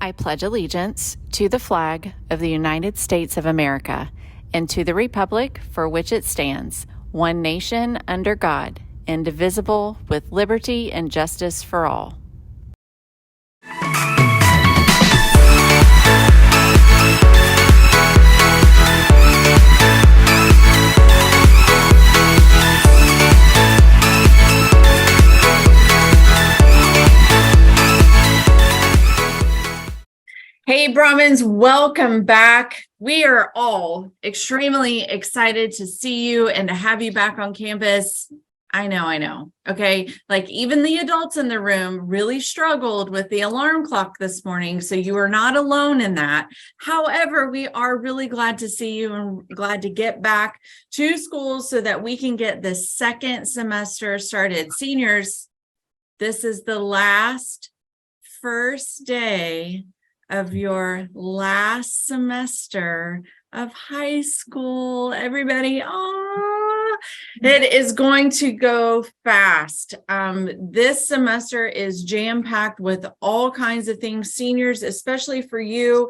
I pledge allegiance to the flag of the United States of America and to the republic for which it stands, one nation under God, indivisible, with liberty and justice for all. Hey, Brahmins, welcome back. We are all extremely excited to see you and to have you back on campus. I know. Okay. Like even the adults in the room really struggled with the alarm clock this morning. So you are not alone in that. However, we are really glad to see you and glad to get back to school so that we can get the second semester started. Seniors, this is the first day of your last semester of high school. Everybody, it is going to go fast. This semester is jam-packed with all kinds of things. Seniors, especially for you,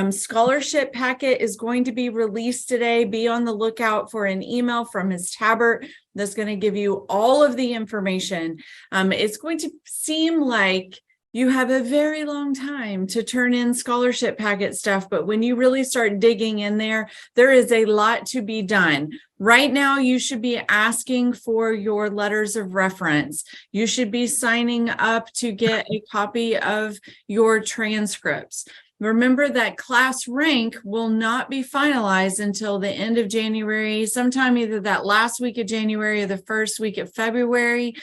scholarship packet is going to be released today. Be on the lookout for an email from Ms. Tabbert that's going to give you all of the information. It's going to seem like you have a very long time to turn in scholarship packet stuff, but when you really start digging in there, there is a lot to be done. Right now, you should be asking for your letters of reference. You should be signing up to get a copy of your transcripts. Remember that class rank will not be finalized until the end of January, sometime either that last week of January or the first week of February.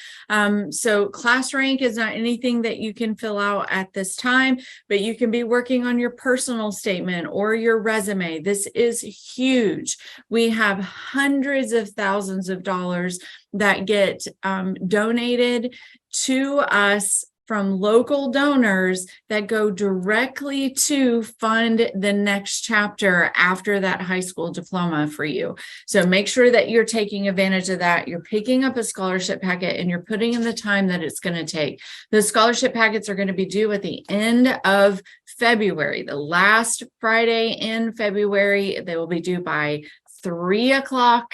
So class rank is not anything that you can fill out at this time, but you can be working on your personal statement or your resume. This is huge. We have hundreds of thousands of dollars that get donated to us from local donors that go directly to fund the next chapter after that high school diploma for you. So make sure that you're taking advantage of that. You're picking up a scholarship packet and you're putting in the time that it's going to take. The scholarship packets are going to be due at the end of February, the last Friday in February. They will be due by 3 o'clock.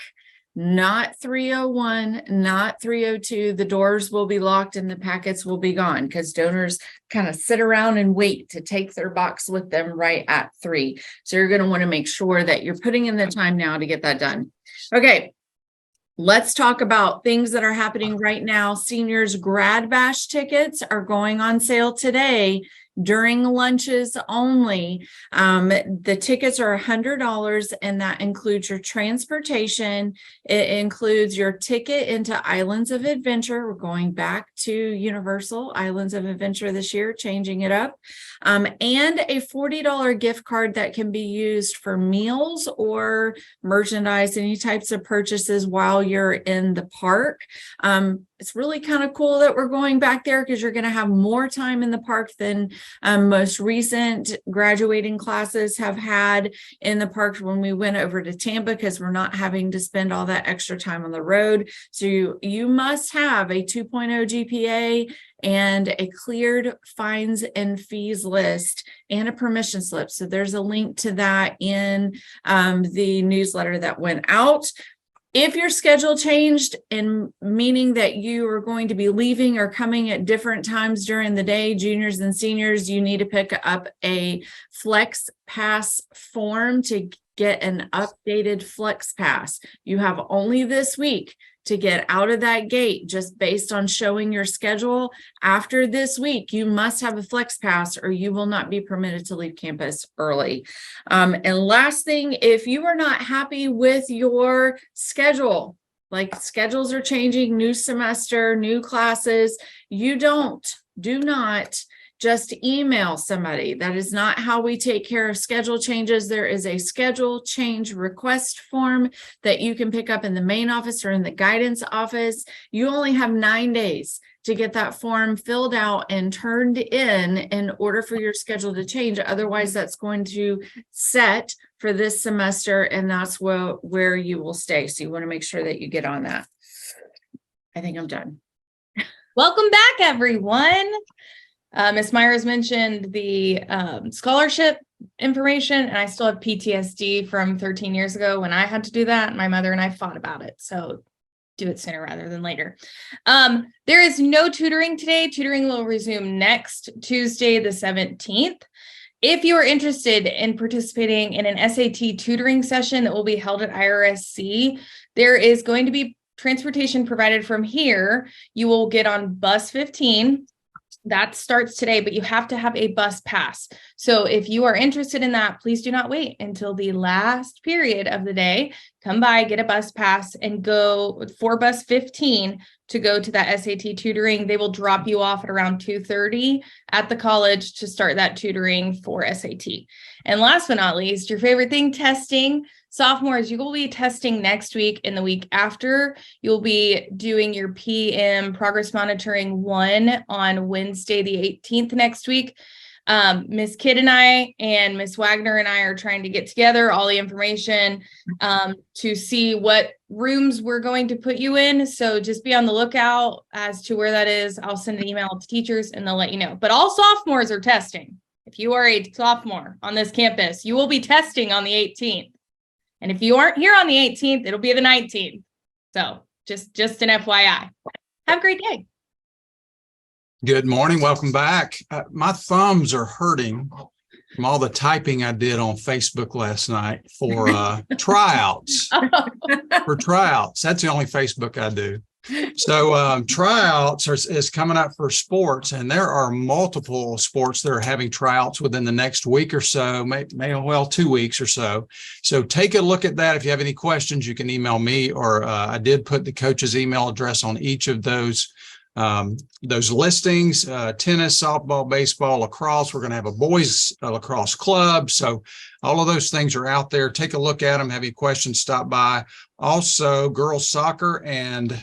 Not 3:01, not 3:02. The doors will be locked and the packets will be gone because donors kind of sit around and wait to take their box with them right at 3. So you're going to want to make sure that you're putting in the time now to get that done. Okay. Let's talk about things that are happening right now. Seniors Grad Bash tickets are going on sale today during lunches only. The tickets are $100 and that includes your transportation. It includes your ticket into Islands of Adventure. We're going back to Universal Islands of Adventure this year, changing it up. And a $40 gift card that can be used for meals or merchandise, any types of purchases while you're in the park. It's really kind of cool that we're going back there because you're going to have more time in the park than most recent graduating classes have had in the park when we went over to Tampa, because we're not having to spend all that extra time on the road. So you must have a 2.0 GPA and a cleared fines and fees list and a permission slip. So there's a link to that in the newsletter that went out. If your schedule changed, and meaning that you are going to be leaving or coming at different times during the day, juniors and seniors, you need to pick up a Flex Pass form to get an updated Flex Pass. You have only this week to get out of that gate just based on showing your schedule. After this week, you must have a Flex Pass or you will not be permitted to leave campus early. And last thing, if you are not happy with your schedule, like schedules are changing, new semester, new classes, do not just email somebody. That is not how we take care of schedule changes. There is a schedule change request form that you can pick up in the main office or in the guidance office. You only have 9 days to get that form filled out and turned in order for your schedule to change. Otherwise, that's going to set for this semester, and that's where you will stay. So you want to make sure that you get on that. I think I'm done. Welcome back, everyone. Ms. Myers mentioned the scholarship information, and I still have PTSD from 13 years ago when I had to do that. My mother and I fought about it. So do it sooner rather than later. There is no tutoring today. Tutoring will resume next Tuesday, the 17th. If you are interested in participating in an SAT tutoring session that will be held at IRSC, there is going to be transportation provided from here. You will get on bus 15. That starts today, but you have to have a bus pass. So if you are interested in that, please do not wait until the last period of the day. Come by, get a bus pass, and go for bus 15 to go to that SAT tutoring. They will drop you off at around 2:30 at the college to start that tutoring for SAT. And last but not least, your favorite thing, testing. Sophomores, you will be testing next week and the week after. You'll be doing your PM progress monitoring 1 on Wednesday, the 18th next week. Ms. Kidd and I and Ms. Wagner and I are trying to get together all the information to see what rooms we're going to put you in. So just be on the lookout as to where that is. I'll send an email to teachers and they'll let you know. But all sophomores are testing. If you are a sophomore on this campus, you will be testing on the 18th. And if you aren't here on the 18th, it'll be the 19th. So just an FYI. Have a great day. Good morning. Welcome back. My thumbs are hurting from all the typing I did on Facebook last night for tryouts. For tryouts. That's the only Facebook I do. So tryouts is coming up for sports, and there are multiple sports that are having tryouts within the next week or so, maybe 2 weeks or so. So take a look at that. If you have any questions, you can email me, or I did put the coach's email address on each of those listings. Tennis, softball, baseball, lacrosse. We're going to have a boys lacrosse club. So all of those things are out there. Take a look at them. Have any questions, stop by. Also, girls soccer and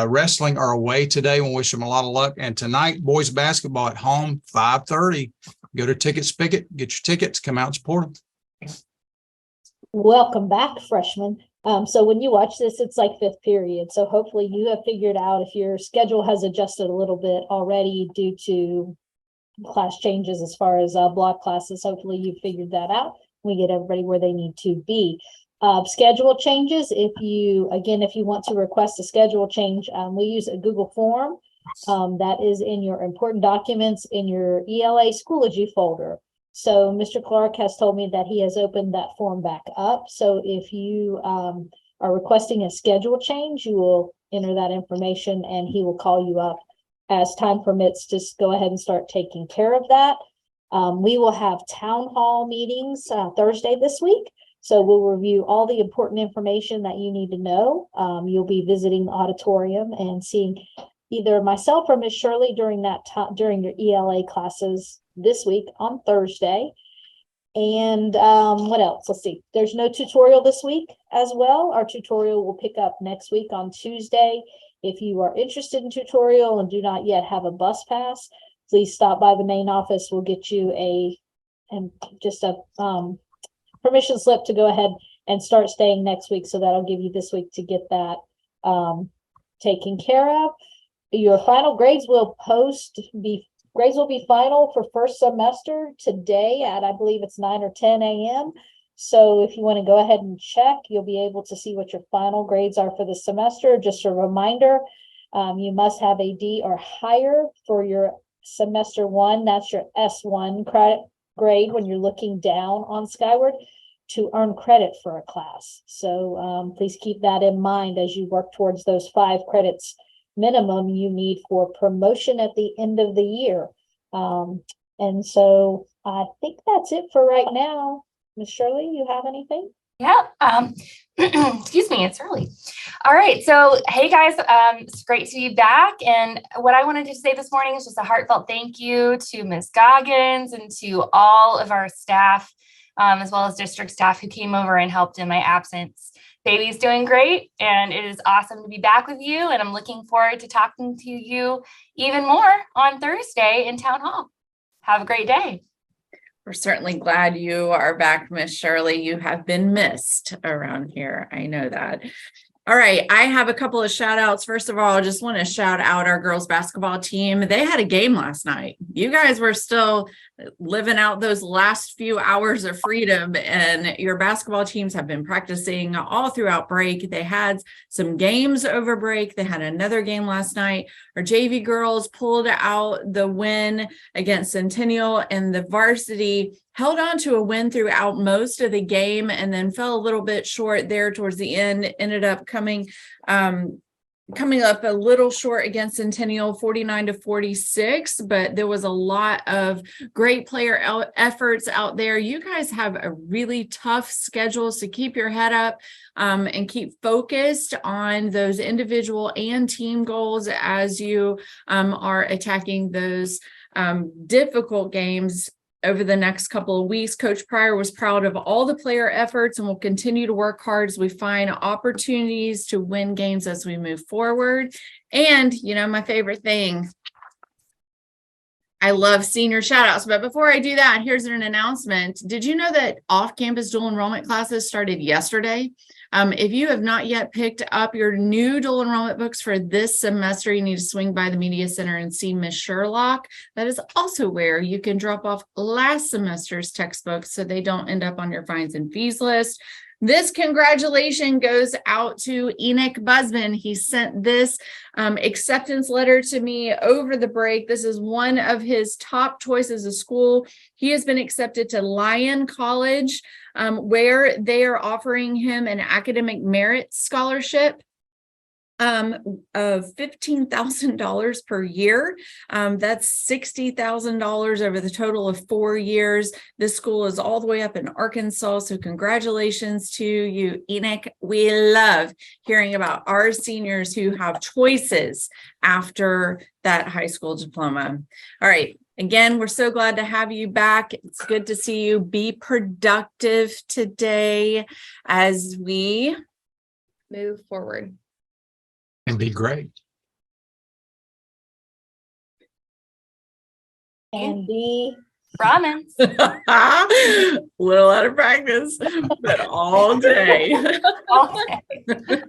wrestling are away today. We'll wish them a lot of luck. And tonight, boys basketball at home, 5:30. Go to Ticket Spigot, get your tickets, come out and support them. Welcome back, freshmen. So when you watch this, it's like 5th period. So hopefully you have figured out if your schedule has adjusted a little bit already due to class changes as far as block classes. Hopefully you've figured that out. We get everybody where they need to be. Schedule changes. If you want to request a schedule change, we use a Google form that is in your important documents in your ELA Schoology folder. So Mr. Clark has told me that he has opened that form back up. So if you are requesting a schedule change, you will enter that information and he will call you up as time permits. Just go ahead and start taking care of that. We will have town hall meetings Thursday this week. So we'll review all the important information that you need to know. You'll be visiting the auditorium and seeing either myself or Miss Shirley during that time, during your ELA classes this week on Thursday. And what else? Let's see. There's no tutorial this week as well. Our tutorial will pick up next week on Tuesday. If you are interested in tutorial and do not yet have a bus pass, please stop by the main office. We'll get you a permission slip to go ahead and start staying next week. So that'll give you this week to get that taken care of. Your final grades will be final for first semester today at, I believe it's 9 or 10 a.m. So if you want to go ahead and check, you'll be able to see what your final grades are for the semester. Just a reminder, you must have a D or higher for your semester 1. That's your S1 grade when you're looking down on Skyward to earn credit for a class. So please keep that in mind as you work towards those 5 credits minimum you need for promotion at the end of the year. And so I think that's it for right now. Ms. Shirley, you have anything? Yeah. Excuse me, it's early. All right. So, hey guys, it's great to be back. And what I wanted to say this morning is just a heartfelt thank you to Ms. Goggins and to all of our staff, as well as district staff who came over and helped in my absence. Baby's doing great, and it is awesome to be back with you. And I'm looking forward to talking to you even more on Thursday in Town Hall. Have a great day. We're certainly glad you are back, Miss Shirley. You have been missed around here. I know that. All right, I have a couple of shout outs. First of all, I just want to shout out our girls basketball team. They had a game last night. You guys were still living out those last few hours of freedom, and your basketball teams have been practicing all throughout break. They had some games over break. They had another game last night. Our JV girls pulled out the win against Centennial, and the varsity held on to a win throughout most of the game and then fell a little bit short there towards the end, ended up coming up a little short against Centennial 49-46, but there was a lot of great player efforts out there. You guys have a really tough schedule, so keep your head up and keep focused on those individual and team goals as you are attacking those difficult games over the next couple of weeks. Coach Pryor was proud of all the player efforts and will continue to work hard as we find opportunities to win games as we move forward. And, you know, my favorite thing, I love senior shout outs, but before I do that, here's an announcement. Did you know that off-campus dual enrollment classes started yesterday? If you have not yet picked up your new dual enrollment books for this semester, you need to swing by the Media Center and see Miss Sherlock. That is also where you can drop off last semester's textbooks so they don't end up on your fines and fees list. This congratulation goes out to Enoch Busman. He sent this acceptance letter to me over the break. This is one of his top choices of school. He has been accepted to Lyon College, where they are offering him an academic merit scholarship of $15,000 per year. That's $60,000 over the total of 4 years. This school is all the way up in Arkansas. So congratulations to you, Enoch. We love hearing about our seniors who have choices after that high school diploma. All right. Again, we're so glad to have you back. It's good to see you. Be productive today as we Move forward. And be great. And be Brahmins. little out of practice, but all day. Okay.